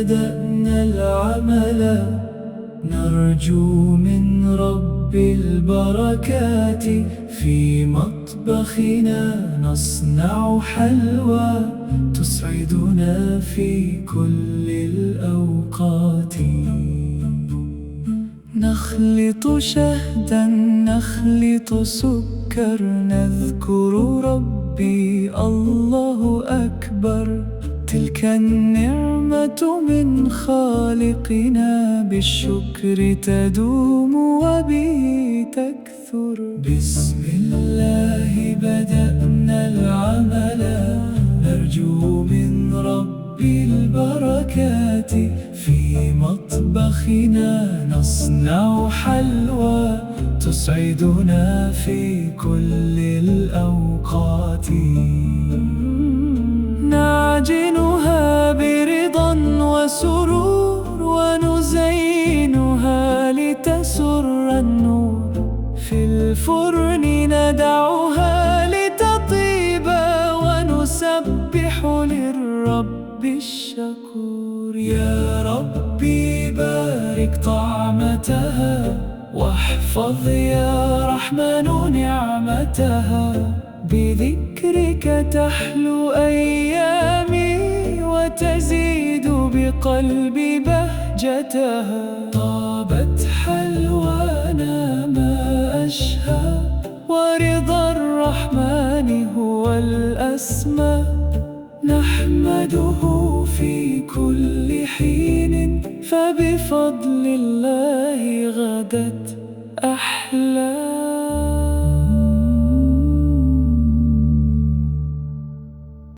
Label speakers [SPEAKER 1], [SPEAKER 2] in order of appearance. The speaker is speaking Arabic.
[SPEAKER 1] بدأنا العمل نرجو من رب البركات، في مطبخنا نصنع حلوى تسعدنا في كل الأوقات. نخلط شهدا نخلط سكر، نذكر ربي الله أكبر، تلك النعمة من خالقنا، بالشكر تدوم وبه تكثر. بسم الله بدأنا العمل نرجو من ربي البركات، في مطبخنا نصنع حلوى تسعدنا في كل الأوقات. نعجنها برضا وسرور ونزينها لتسر النور، في الفرن ندعها لتطيب ونسبح للرب الشكور. يا ربي بارك طعمتها واحفظ يا رحمن نعمتها، بذكرك تحلو أيامي وتزيد بقلبي بهجتها. طابت حلوانا ما أشهى، ورضا الرحمن هو الأسمى، نحمده في كل حين، فبفضل الله غدت أحلى